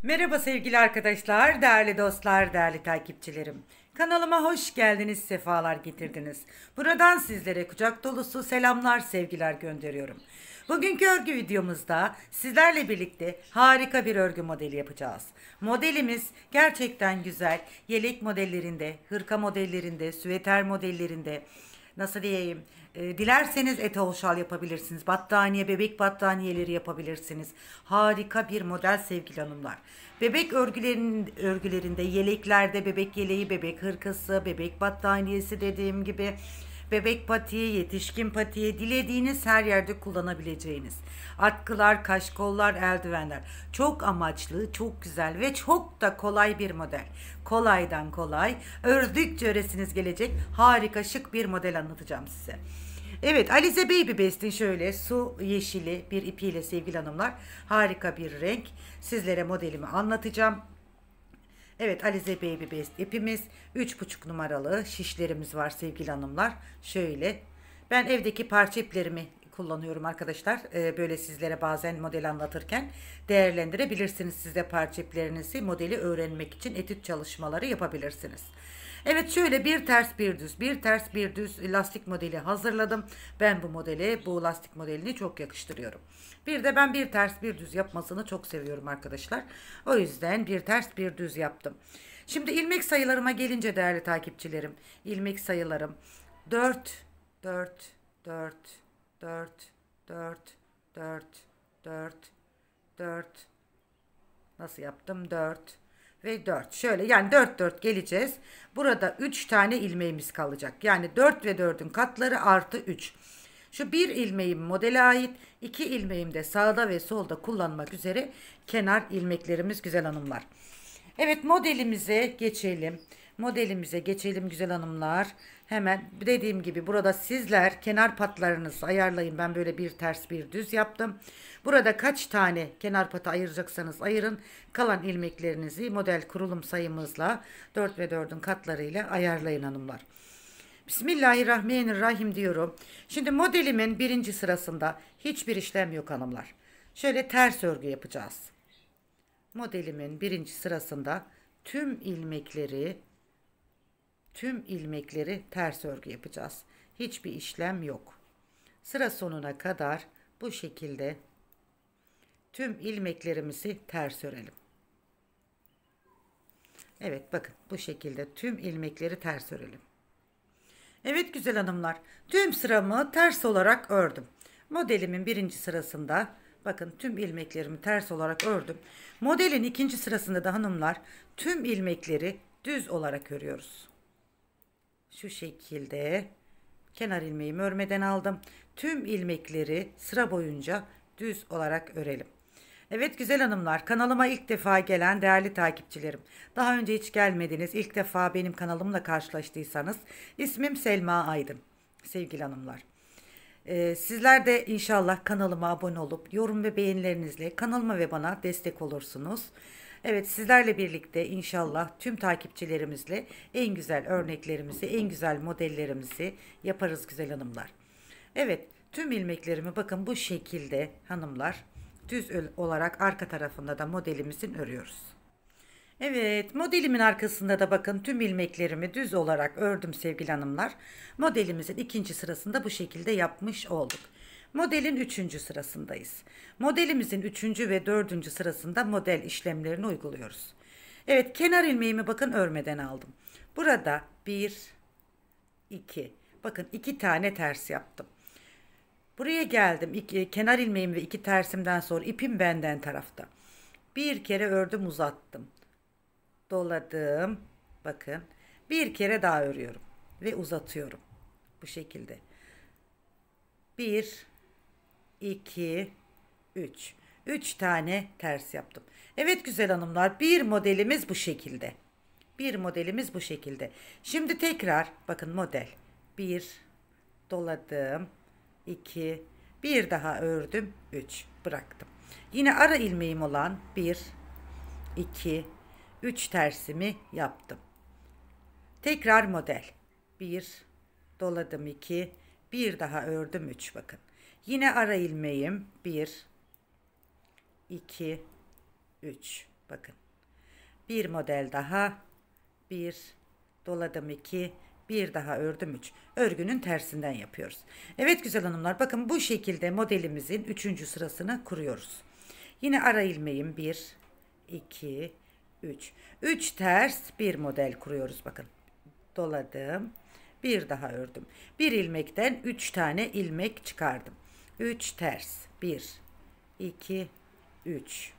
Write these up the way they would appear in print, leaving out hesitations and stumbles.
Merhaba sevgili arkadaşlar, değerli dostlar, değerli takipçilerim. Kanalıma hoş geldiniz, sefalar getirdiniz. Buradan sizlere kucak dolusu selamlar, sevgiler gönderiyorum. Bugünkü örgü videomuzda sizlerle birlikte harika bir örgü modeli yapacağız. Modelimiz gerçekten güzel. Yelek modellerinde, hırka modellerinde, süveter modellerinde, nasıl diyeyim, dilerseniz etol şal yapabilirsiniz. Battaniye, bebek battaniyeleri yapabilirsiniz. Harika bir model sevgili hanımlar. Bebek örgülerinde, yeleklerde bebek yeleği, bebek hırkası, bebek battaniyesi dediğim gibi bebek patiği, yetişkin patiği dilediğiniz her yerde kullanabileceğiniz. Atkılar, kaşkollar, eldivenler. Çok amaçlı, çok güzel ve çok da kolay bir model. Kolaydan kolay, ördükçe öresiniz gelecek harika şık bir model anlatacağım size. Evet, Alize Baby Best'in şöyle su yeşili bir ipiyle sevgili hanımlar, harika bir renk. Sizlere modelimi anlatacağım. Evet, Alize Baby Best ipimiz 3,5 numaralı şişlerimiz var sevgili hanımlar. Şöyle ben evdeki parça iplerimi kullanıyorum arkadaşlar. Böyle sizlere bazen model anlatırken değerlendirebilirsiniz. Siz de parça iplerinizi modeli öğrenmek için etüt çalışmaları yapabilirsiniz. Evet, şöyle bir ters bir düz, bir ters bir düz lastik modeli hazırladım. Ben bu modeli, bu lastik modelini çok yakıştırıyorum. Bir de ben bir ters bir düz yapmasını çok seviyorum arkadaşlar. O yüzden bir ters bir düz yaptım. Şimdi ilmek sayılarıma gelince değerli takipçilerim, ilmek sayılarım 4, 4, 4, 4, 4, 4, 4, 4. Nasıl yaptım? 4 ve 4. Şöyle yani 4 4 geleceğiz. Burada 3 tane ilmeğimiz kalacak. Yani 4 ve 4'ün katları artı 3. Şu bir ilmeğim modele ait. 2 ilmeğim de sağda ve solda kullanmak üzere kenar ilmeklerimiz güzel hanımlar. Evet, modelimize geçelim. Modelimize geçelim güzel hanımlar. Hemen dediğim gibi burada sizler kenar patlarınızı ayarlayın. Ben böyle bir ters bir düz yaptım. Burada kaç tane kenar patı ayıracaksanız ayırın. Kalan ilmeklerinizi model kurulum sayımızla 4 ve 4'ün katlarıyla ayarlayın hanımlar. Bismillahirrahmanirrahim diyorum. Şimdi modelimin birinci sırasında hiçbir işlem yok hanımlar. Şöyle ters örgü yapacağız. Modelimin birinci sırasında tüm ilmekleri ters örgü yapacağız. Hiçbir işlem yok. Sıra sonuna kadar bu şekilde tüm ilmeklerimizi ters örelim. Evet, bakın bu şekilde tüm ilmekleri ters örelim. Evet güzel hanımlar, tüm sıramı ters olarak ördüm. Modelimin birinci sırasında bakın tüm ilmeklerimi ters olarak ördüm. Modelin ikinci sırasında da hanımlar tüm ilmekleri düz olarak örüyoruz. Şu şekilde kenar ilmeğimi örmeden aldım. Tüm ilmekleri sıra boyunca düz olarak örelim. Evet güzel hanımlar, kanalıma ilk defa gelen değerli takipçilerim. Daha önce hiç gelmediniz, ilk defa benim kanalımla karşılaştıysanız ismim Selma Aydın. Sevgili hanımlar. Sizler de inşallah kanalıma abone olup yorum ve beğenilerinizle kanalıma ve bana destek olursunuz. Evet, sizlerle birlikte inşallah tüm takipçilerimizle en güzel örneklerimizi, en güzel modellerimizi yaparız güzel hanımlar. Evet, tüm ilmeklerimi bakın bu şekilde hanımlar düz olarak arka tarafında da modelimizin örüyoruz. Evet, modelimin arkasında da bakın tüm ilmeklerimi düz olarak ördüm sevgili hanımlar. Modelimizin ikinci sırasında bu şekilde yapmış olduk. Modelin üçüncü sırasındayız. Modelimizin üçüncü ve dördüncü sırasında model işlemlerini uyguluyoruz. Evet, kenar ilmeğimi bakın örmeden aldım. Burada bir, iki, bakın iki tane ters yaptım. Buraya geldim. Kenar ilmeğim ve iki tersimden sonra ipim benden tarafta. Bir kere ördüm, uzattım. Doladım. Bakın. Bir kere daha örüyorum. Ve uzatıyorum. Bu şekilde. Bir, iki, üç. Üç tane ters yaptım. Evet güzel hanımlar. Bir modelimiz bu şekilde. Bir modelimiz bu şekilde. Şimdi tekrar bakın model. Bir, doladım. 2, bir daha ördüm, 3 bıraktım. Yine ara ilmeğim olan 1, 2, 3 tersimi yaptım. Tekrar model. 1, doladım 2, bir daha ördüm 3 bakın. Yine ara ilmeğim 1, 2, 3. Bakın. Bir model daha. Bir. Doladım 2. Bir daha ördüm 3. Örgünün tersinden yapıyoruz. Evet güzel hanımlar, bakın bu şekilde modelimizin 3. sırasını kuruyoruz. Yine ara ilmeğim 1, 2, 3. 3 ters bir model kuruyoruz bakın. Doladım. Bir daha ördüm. Bir ilmekten 3 tane ilmek çıkardım. 3 ters. 1, 2, 3.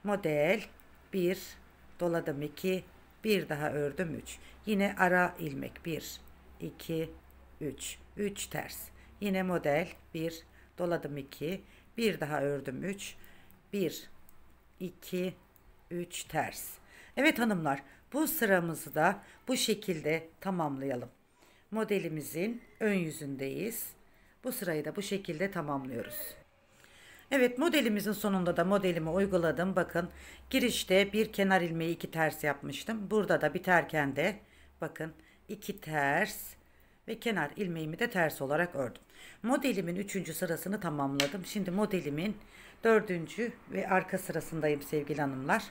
Model 1, doladım 2, bir daha ördüm 3. Yine ara ilmek 1, 2, 3. 3 ters. Yine model 1, doladım 2, bir daha ördüm 3. 1, 2, 3 ters. Evet hanımlar, bu sıramızı da bu şekilde tamamlayalım. Modelimizin ön yüzündeyiz. Bu sırayı da bu şekilde tamamlıyoruz. Evet, modelimizin sonunda da modelimi uyguladım. Bakın, girişte bir kenar ilmeği 2 ters yapmıştım. Burada da biterken de bakın 2 ters ve kenar ilmeğimi de ters olarak ördüm. Modelimin 3. sırasını tamamladım. Şimdi modelimin 4. ve arka sırasındayım sevgili hanımlar.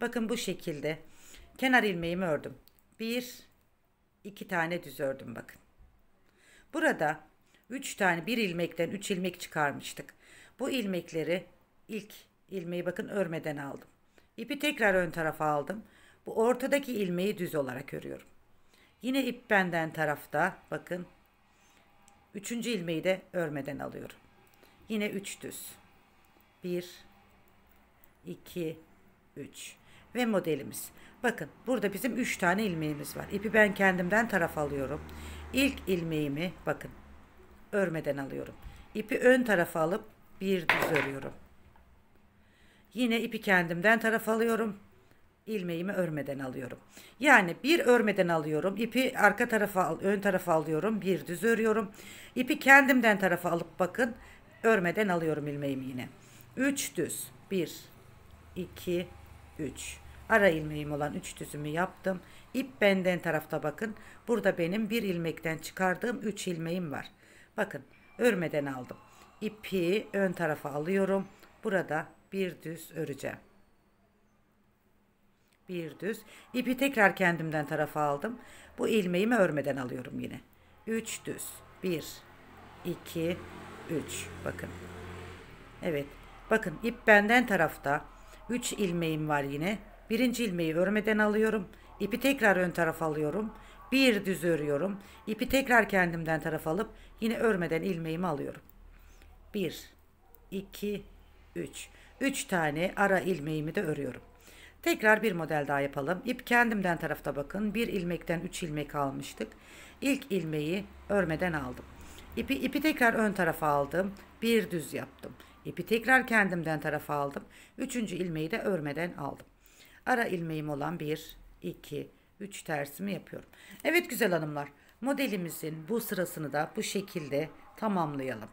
Bakın bu şekilde kenar ilmeğimi ördüm. 1, 2 tane düz ördüm bakın. Burada 3 tane bir ilmekten 3 ilmek çıkarmıştık. Bu ilmekleri ilk ilmeği bakın örmeden aldım. İpi tekrar ön tarafa aldım. Bu ortadaki ilmeği düz olarak örüyorum. Yine ip benden tarafta bakın. 3. ilmeği de örmeden alıyorum. Yine 3 düz. 1, 2, 3 ve modelimiz. Bakın burada bizim 3 tane ilmeğimiz var. İpi ben kendimden taraf alıyorum. İlk ilmeğimi bakın örmeden alıyorum. İpi ön tarafa alıp bir düz örüyorum. Yine ipi kendimden taraf alıyorum. İlmeğimi örmeden alıyorum. Yani bir örmeden alıyorum. İpi arka tarafa ön tarafa alıyorum. Bir düz örüyorum. İpi kendimden tarafa alıp bakın örmeden alıyorum ilmeğimi yine. 3 düz. 1, 2, 3. Ara ilmeğim olan 3 düzümü yaptım. İp benden tarafta bakın. Burada benim bir ilmekten çıkardığım 3 ilmeğim var. Bakın örmeden aldım. İpi ön tarafa alıyorum. Burada bir düz öreceğim. Bir düz. İpi tekrar kendimden tarafa aldım. Bu ilmeğimi örmeden alıyorum yine. 3 düz. 1, 2, 3. Bakın. Evet. Bakın ip benden tarafta. 3 ilmeğim var yine. Birinci ilmeği örmeden alıyorum. İpi tekrar ön tarafa alıyorum. Bir düz örüyorum. İpi tekrar kendimden tarafa alıp yine örmeden ilmeğimi alıyorum. 1, 2, 3. 3 tane ara ilmeğimi de örüyorum. Tekrar bir model daha yapalım. İp kendimden tarafta bakın. Bir ilmekten 3 ilmek almıştık. İlk ilmeği örmeden aldım. İpi tekrar ön tarafa aldım. Bir düz yaptım. İpi tekrar kendimden tarafa aldım. 3. ilmeği de örmeden aldım. Ara ilmeğim olan 1, 2, 3 tersimi yapıyorum. Evet güzel hanımlar. Modelimizin bu sırasını da bu şekilde tamamlayalım.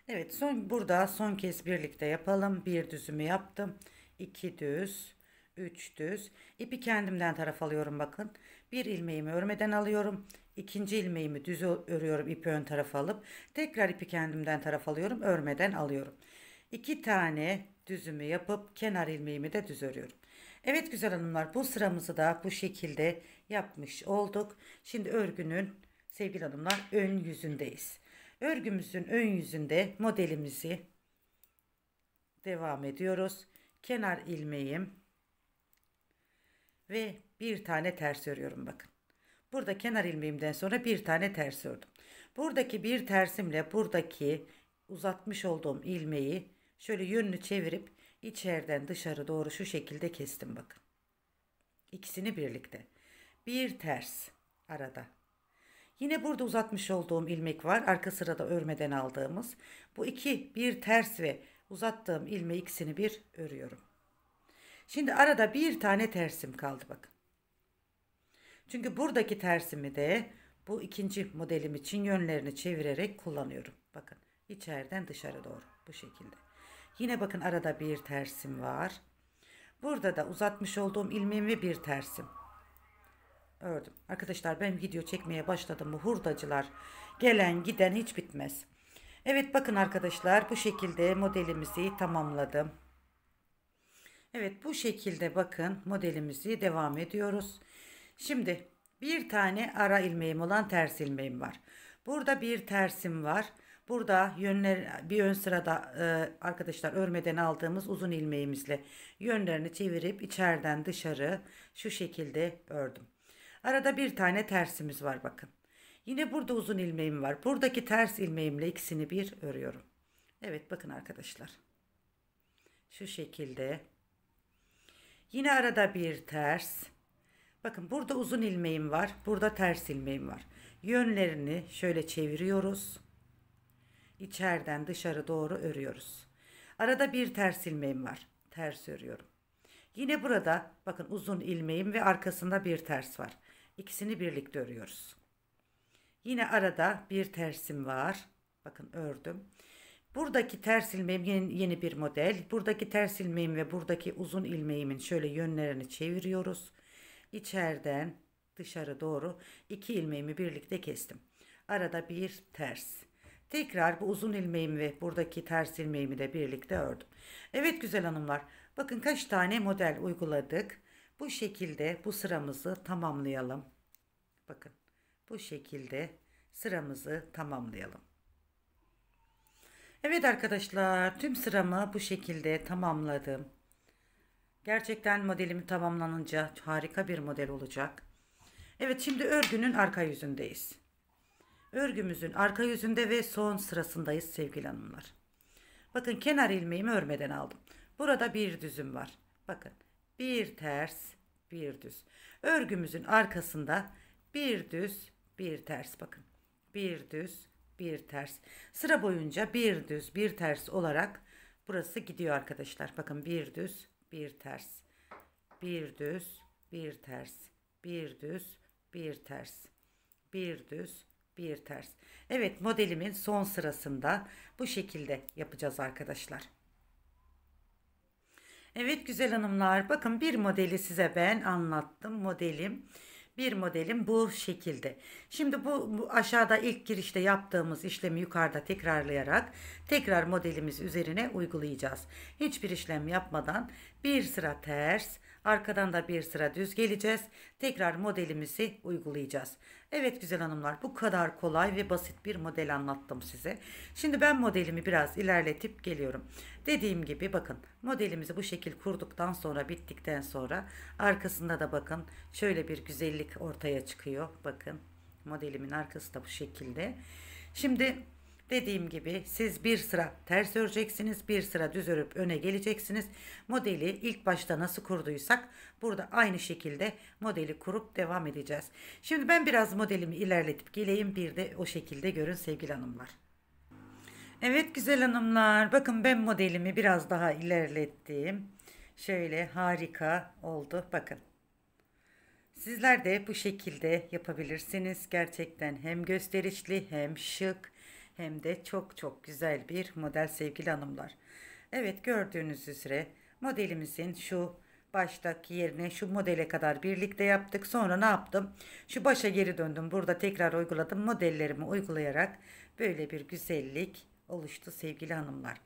Evet burada son kez birlikte yapalım. Bir düzümü yaptım. 2 düz. 3 düz. İpi kendimden taraf alıyorum bakın. Bir ilmeğimi örmeden alıyorum. İkinci ilmeğimi düz örüyorum ipi ön tarafa alıp. Tekrar ipi kendimden taraf alıyorum. Örmeden alıyorum. 2 tane düzümü yapıp kenar ilmeğimi de düz örüyorum. Evet güzel hanımlar, bu sıramızı da bu şekilde yapmış olduk. Şimdi örgünün sevgili hanımlar ön yüzündeyiz. Örgümüzün ön yüzünde modelimizi devam ediyoruz. Kenar ilmeğim ve bir tane ters örüyorum bakın. Burada kenar ilmeğimden sonra bir tane ters ördüm. Buradaki bir tersimle buradaki uzatmış olduğum ilmeği şöyle yönünü çevirip içeriden dışarı doğru şu şekilde kestim bakın. İkisini birlikte. Bir ters arada. Yine burada uzatmış olduğum ilmek var. Arka sırada örmeden aldığımız. Bu bir ters ve uzattığım ilmeği ikisini bir örüyorum. Şimdi arada bir tane tersim kaldı bakın. Çünkü buradaki tersimi de bu ikinci modelim için yönlerini çevirerek kullanıyorum. Bakın içeriden dışarı doğru bu şekilde. Yine bakın arada bir tersim var. Burada da uzatmış olduğum ilmeğim ve bir tersim. Ördüm. Arkadaşlar ben video çekmeye başladım mı hurdacılar gelen giden hiç bitmez. Evet bakın arkadaşlar, bu şekilde modelimizi tamamladım. Evet, bu şekilde bakın modelimizi devam ediyoruz. Şimdi bir tane ara ilmeğim olan ters ilmeğim var. Burada bir tersim var. Burada yönler bir ön sırada arkadaşlar örmeden aldığımız uzun ilmeğimizle yönlerini çevirip içeriden dışarı şu şekilde ördüm. Arada bir tane tersimiz var bakın. Yine burada uzun ilmeğim var. Buradaki ters ilmeğimle ikisini bir örüyorum. Evet bakın arkadaşlar. Şu şekilde. Yine arada bir ters. Bakın burada uzun ilmeğim var. Burada ters ilmeğim var. Yönlerini şöyle çeviriyoruz. İçeriden dışarı doğru örüyoruz. Arada bir ters ilmeğim var. Ters örüyorum. Yine burada bakın uzun ilmeğim ve arkasında bir ters var. İkisini birlikte örüyoruz. Yine arada bir tersim var. Bakın ördüm. Buradaki ters ilmeğim yeni bir model. Buradaki ters ilmeğim ve buradaki uzun ilmeğimin şöyle yönlerini çeviriyoruz. İçeriden dışarı doğru iki ilmeğimi birlikte kestim. Arada bir ters. Tekrar bu uzun ilmeğimi ve buradaki ters ilmeğimi de birlikte ördüm. Evet güzel hanımlar. Bakın kaç tane model uyguladık. Bu şekilde bu sıramızı tamamlayalım. Bakın bu şekilde sıramızı tamamlayalım. Evet arkadaşlar, tüm sıramı bu şekilde tamamladım. Gerçekten modelimi tamamlanınca harika bir model olacak. Evet, şimdi örgünün arka yüzündeyiz. Örgümüzün arka yüzünde ve son sırasındayız sevgili hanımlar. Bakın kenar ilmeğimi örmeden aldım. Burada bir düzüm var. Bakın bir ters bir düz. Örgümüzün arkasında bir düz bir ters, bakın. Bir düz bir ters. Sıra boyunca bir düz bir ters olarak burası gidiyor arkadaşlar. Bakın bir düz bir ters. Bir düz bir ters. Bir düz bir ters. Bir düz bir ters. Evet, modelimin son sırasında bu şekilde yapacağız arkadaşlar. Evet güzel hanımlar, bakın bir modeli size ben anlattım. Bir modelim bu şekilde. Şimdi bu aşağıda ilk girişte yaptığımız işlemi yukarıda tekrarlayarak tekrar modelimiz üzerine uygulayacağız. Hiçbir işlem yapmadan bir sıra ters, arkadan da bir sıra düz geleceğiz. Tekrar modelimizi uygulayacağız. Evet güzel hanımlar, bu kadar kolay ve basit bir model anlattım size. Şimdi ben modelimi biraz ilerletip geliyorum. Dediğim gibi bakın modelimizi bu şekil kurduktan sonra bittikten sonra arkasında da bakın şöyle bir güzellik ortaya çıkıyor. Bakın modelimin arkası da bu şekilde. Şimdi dediğim gibi siz bir sıra ters öreceksiniz, bir sıra düz örüp öne geleceksiniz. Modeli ilk başta nasıl kurduysak burada aynı şekilde modeli kurup devam edeceğiz. Şimdi ben biraz modelimi ilerletip geleyim, bir de o şekilde görün sevgili hanımlar. Evet güzel hanımlar, bakın ben modelimi biraz daha ilerlettim. Şöyle harika oldu bakın. Sizler de bu şekilde yapabilirsiniz. Gerçekten hem gösterişli hem şık hem de çok çok güzel bir model sevgili hanımlar. Evet gördüğünüz üzere modelimizin şu baştaki yerine şu modele kadar birlikte yaptık. Sonra ne yaptım? Şu başa geri döndüm. Burada tekrar uyguladım. Modellerimi uygulayarak böyle bir güzellik oluştu sevgili hanımlar.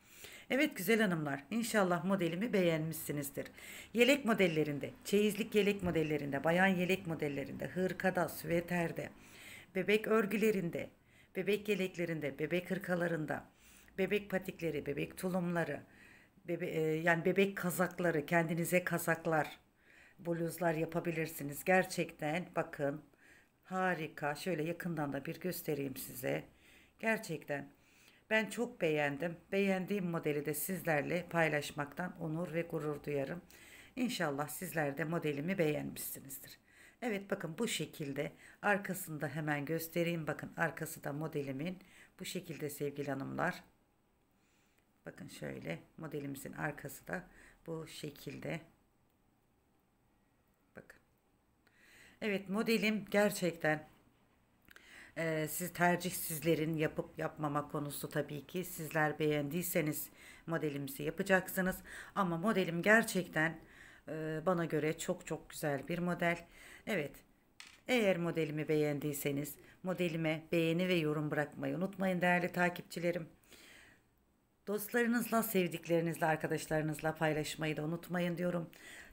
Evet güzel hanımlar, inşallah modelimi beğenmişsinizdir. Yelek modellerinde, çeyizlik yelek modellerinde, bayan yelek modellerinde, hırkada, süveterde, bebek örgülerinde, bebek yeleklerinde, bebek hırkalarında, bebek patikleri, bebek tulumları, yani bebek kazakları, kendinize kazaklar, bluzlar yapabilirsiniz. Gerçekten bakın harika. Şöyle yakından da bir göstereyim size. Gerçekten ben çok beğendim. Beğendiğim modeli de sizlerle paylaşmaktan onur ve gurur duyarım. İnşallah sizler de modelimi beğenmişsinizdir. Evet bakın bu şekilde arkasında hemen göstereyim. Bakın arkası da modelimin bu şekilde sevgili hanımlar. Bakın şöyle modelimizin arkası da bu şekilde. Bakın. Evet modelim gerçekten siz tercih sizlerin, yapıp yapmama konusu tabii ki. Sizler beğendiyseniz modelimizi yapacaksınız. Ama modelim gerçekten bana göre çok çok güzel bir model. Evet. Eğer modelimi beğendiyseniz modelime beğeni ve yorum bırakmayı unutmayın değerli takipçilerim. Dostlarınızla, sevdiklerinizle, arkadaşlarınızla paylaşmayı da unutmayın diyorum.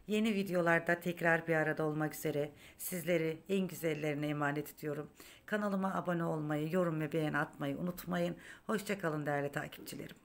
Yeni videolarda tekrar bir arada olmak üzere sizleri en güzellerine emanet ediyorum. Kanalıma abone olmayı, yorum ve beğeni atmayı unutmayın. Hoşça kalın değerli takipçilerim.